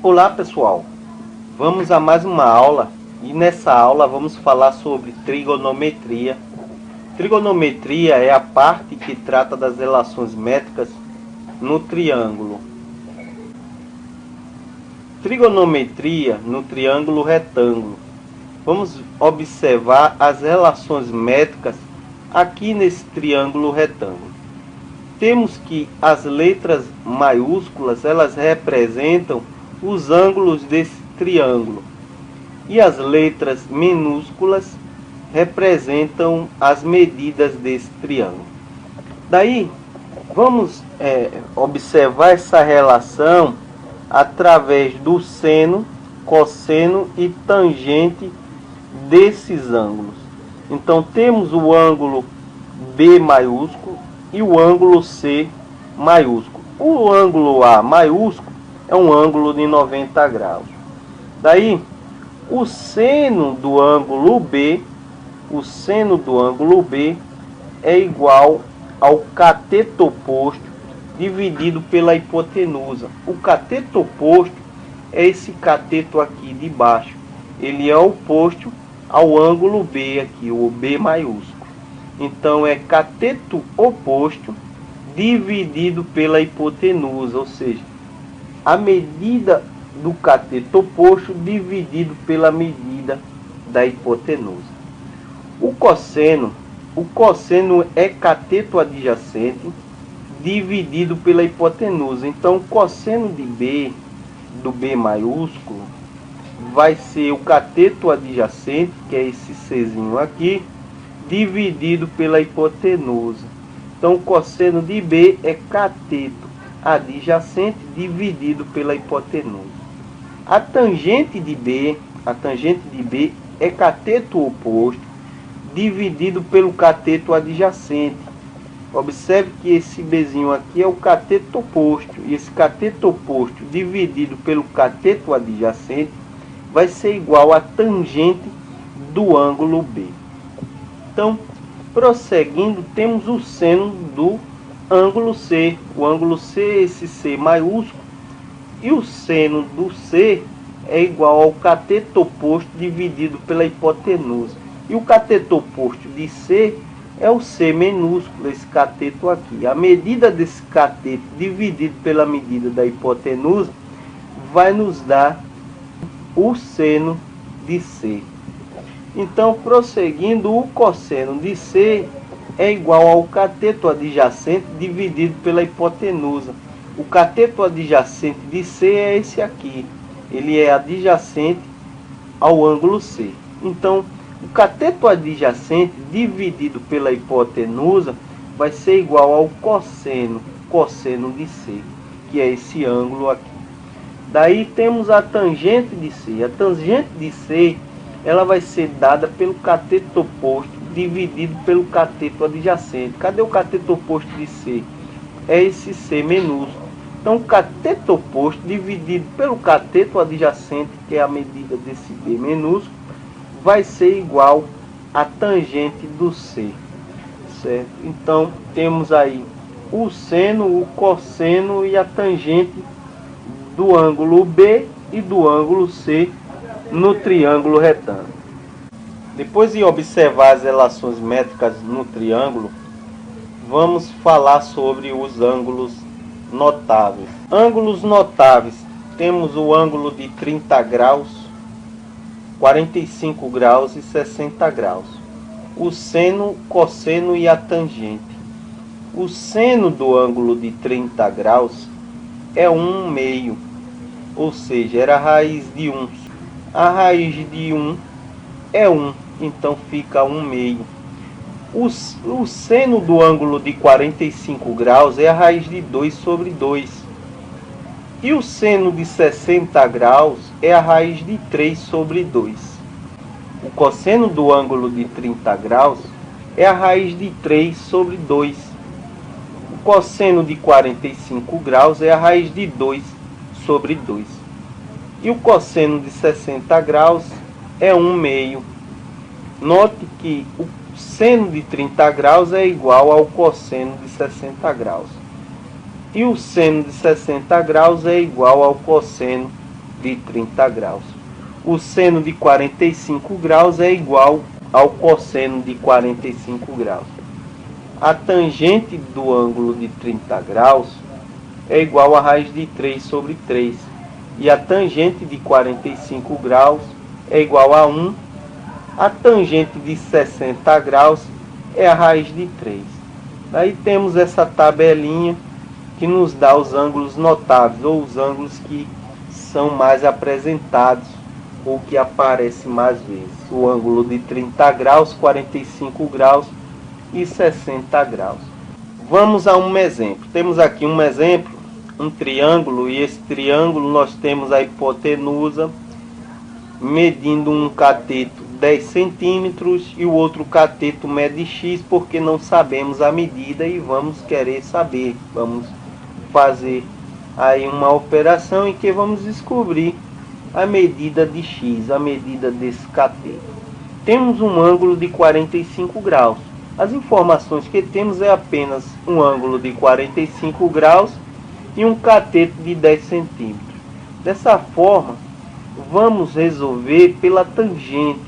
Olá pessoal, vamos a mais uma aula e nessa aula vamos falar sobre trigonometria. Trigonometria é a parte que trata das relações métricas no triângulo. Trigonometria no triângulo retângulo. Vamos observar as relações métricas aqui nesse triângulo retângulo. Temos que as letras maiúsculas, elas representam os ângulos desse triângulo. E as letras minúsculas representam as medidas desse triângulo. Daí, vamos observar essa relação através do seno, cosseno e tangente desses ângulos. Então, temos o ângulo B maiúsculo e o ângulo C maiúsculo. O ângulo A maiúsculo é um ângulo de 90 graus. Daí, o seno do ângulo B, é igual ao cateto oposto dividido pela hipotenusa. O cateto oposto é esse cateto aqui de baixo. Ele é oposto ao ângulo B aqui, o B maiúsculo. Então é cateto oposto dividido pela hipotenusa, ou seja, a medida do cateto oposto dividido pela medida da hipotenusa. O cosseno é cateto adjacente dividido pela hipotenusa. Então o cosseno de B, do B maiúsculo, vai ser o cateto adjacente, que é esse Czinho aqui, dividido pela hipotenusa. Então o cosseno de B é cateto adjacente dividido pela hipotenusa. A tangente de B é cateto oposto dividido pelo cateto adjacente. Observe que esse Bzinho aqui é o cateto oposto, e esse cateto oposto dividido pelo cateto adjacente vai ser igual a tangente do ângulo B. Então, prosseguindo, temos o seno do ângulo C. O ângulo C é esse C maiúsculo, e o seno do C é igual ao cateto oposto dividido pela hipotenusa. E o cateto oposto de C é o C minúsculo, esse cateto aqui. A medida desse cateto dividido pela medida da hipotenusa vai nos dar o seno de C. Então, prosseguindo, o cosseno de C é igual ao cateto adjacente dividido pela hipotenusa. O cateto adjacente de C é esse aqui. Ele é adjacente ao ângulo C. Então, o cateto adjacente dividido pela hipotenusa vai ser igual ao cosseno de C, que é esse ângulo aqui. Daí temos a tangente de C. A tangente de C, ela vai ser dada pelo cateto oposto dividido pelo cateto adjacente. Cadê o cateto oposto de C? É esse C minúsculo. Então, o cateto oposto dividido pelo cateto adjacente, que é a medida desse B minúsculo, vai ser igual a tangente do C, certo? Então, temos aí o seno, o cosseno e a tangente do ângulo B e do ângulo C no triângulo retângulo. Depois de observar as relações métricas no triângulo, vamos falar sobre os ângulos notáveis. Ângulos notáveis, temos o ângulo de 30 graus, 45 graus e 60 graus. O seno, cosseno e a tangente. O seno do ângulo de 30 graus é 1 meio, ou seja, era a raiz de 1. A raiz de 1 é 1, então fica 1 meio. O seno do ângulo de 45 graus é a raiz de 2 sobre 2. E o seno de 60 graus é a raiz de 3 sobre 2. O cosseno do ângulo de 30 graus é a raiz de 3 sobre 2. O cosseno de 45 graus é a raiz de 2 sobre 2. E o cosseno de 60 graus é 1 meio. Note que o seno de 30 graus é igual ao cosseno de 60 graus. E o seno de 60 graus é igual ao cosseno de 30 graus. O seno de 45 graus é igual ao cosseno de 45 graus. A tangente do ângulo de 30 graus é igual a raiz de 3 sobre 3. E a tangente de 45 graus é igual a 1. A tangente de 60 graus é a raiz de 3. Aí temos essa tabelinha que nos dá os ângulos notáveis, ou os ângulos que são mais apresentados, ou que aparecem mais vezes. O ângulo de 30 graus, 45 graus e 60 graus. Vamos a um exemplo. Temos aqui um exemplo, um triângulo, e esse triângulo nós temos a hipotenusa medindo um cateto 10 centímetros e o outro cateto mede x, porque não sabemos a medida e vamos querer saber. Vamos fazer aí uma operação em que vamos descobrir a medida de x, a medida desse cateto. Temos um ângulo de 45 graus. As informações que temos é apenas um ângulo de 45 graus e um cateto de 10 centímetros. Dessa forma, vamos resolver pela tangente,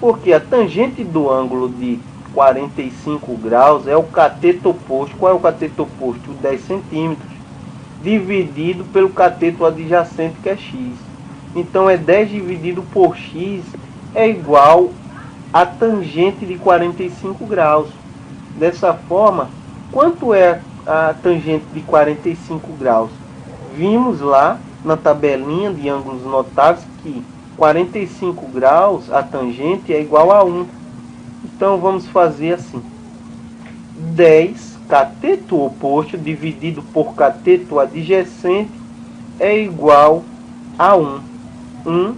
porque a tangente do ângulo de 45 graus é o cateto oposto. Qual é o cateto oposto? O 10 centímetros, dividido pelo cateto adjacente, que é x. Então, é 10 dividido por x é igual a tangente de 45 graus. Dessa forma, quanto é a tangente de 45 graus? Vimos lá na tabelinha de ângulos notáveis que 45 graus, a tangente é igual a 1. Então, vamos fazer assim. 10 cateto oposto dividido por cateto adjacente é igual a 1. 1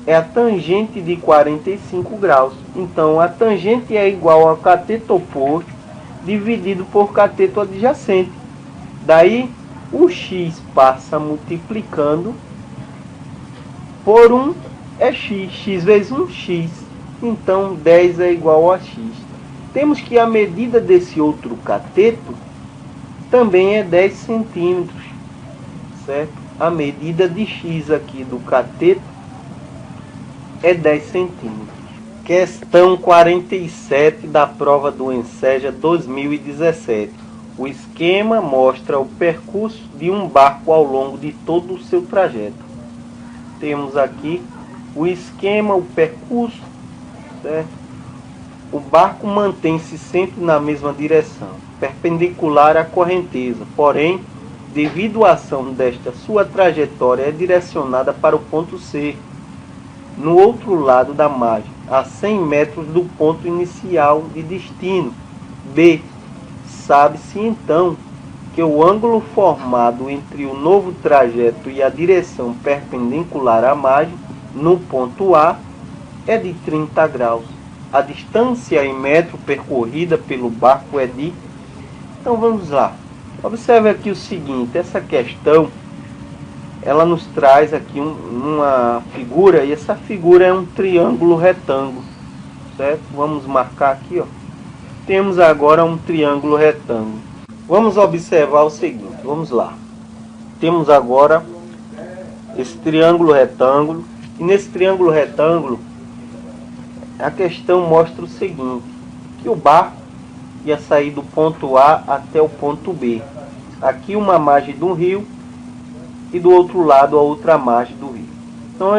é a tangente de 45 graus. Então, a tangente é igual ao cateto oposto dividido por cateto adjacente. Daí, o x passa multiplicando por 1 é x. X vezes 1, x. Então, 10 é igual a x. Temos que a medida desse outro cateto também é 10 centímetros. Certo? A medida de x aqui do cateto é 10 centímetros. Questão 47 da prova do Enseja 2017. O esquema mostra o percurso de um barco ao longo de todo o seu trajeto. Temos aqui o esquema, o percurso, certo? O barco mantém-se sempre na mesma direção, perpendicular à correnteza, porém, devido à ação desta, sua trajetória é direcionada para o ponto C, no outro lado da margem, a 100 metros do ponto inicial de destino. B. Sabe-se então que o ângulo formado entre o novo trajeto e a direção perpendicular à margem, no ponto A, é de 30 graus. A distância em metro percorrida pelo barco é de... Então vamos lá. Observe aqui o seguinte, essa questão ela nos traz aqui uma figura, e essa figura é um triângulo retângulo, certo? Vamos marcar aqui, ó. Temos agora um triângulo retângulo. Vamos observar o seguinte, vamos lá. Temos agora esse triângulo retângulo, e nesse triângulo retângulo, a questão mostra o seguinte, que o barco ia sair do ponto A até o ponto B. Aqui uma margem do rio, e do outro lado a outra margem do rio. Então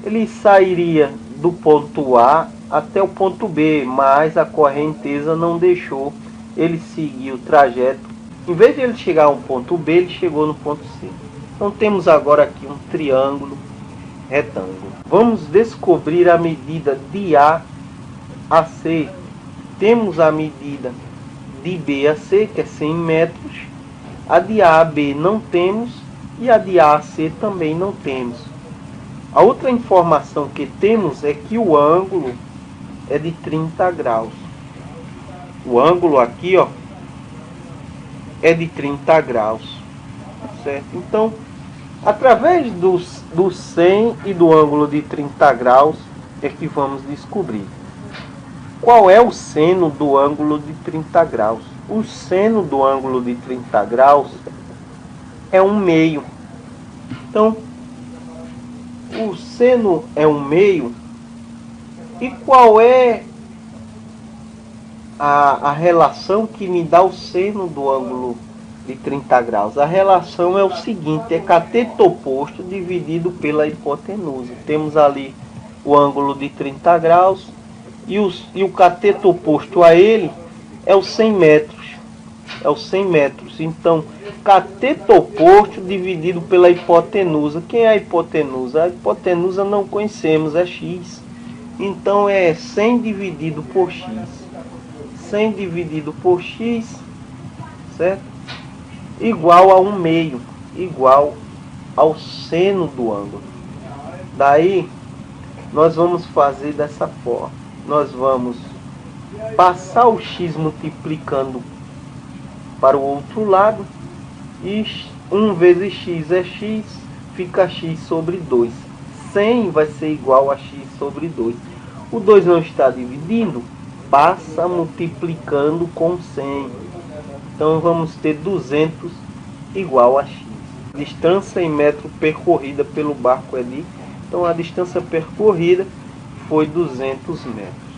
ele sairia do ponto A até o ponto B, mas a correnteza não deixou ele seguir o trajeto. Em vez de ele chegar ao ponto B, ele chegou no ponto C. Então temos agora aqui um triângulo retângulo. Vamos descobrir a medida de A a C. Temos a medida de B a C, que é 100 metros. A de A a B não temos. E a de A a C também não temos. A outra informação que temos é que o ângulo é de 30 graus. O ângulo aqui, ó, é de 30 graus. Certo? Então, através do 100 e do ângulo de 30 graus, é que vamos descobrir qual é o seno do ângulo de 30 graus. O seno do ângulo de 30 graus é 1/2. Então, o seno é 1/2. E qual é a relação que me dá o seno do ângulo de 30 graus? A relação é o seguinte, é cateto oposto dividido pela hipotenusa. Temos ali o ângulo de 30 graus e o cateto oposto a ele é o 100 metros. É o 100 metros. Então, cateto oposto dividido pela hipotenusa. Quem é a hipotenusa? A hipotenusa não conhecemos, é x. Então, é 100 dividido por x. 100 dividido por x, certo? Igual a 1/2, igual ao seno do ângulo. Daí, nós vamos fazer dessa forma. Nós vamos passar o x multiplicando para o outro lado. E 1 vezes x é x, fica x sobre 2. 100 vai ser igual a x sobre 2. O 2 não está dividindo, passa multiplicando com 100. Então vamos ter 200 igual a x. Distância em metro percorrida pelo barco ali. Então a distância percorrida foi 200 metros.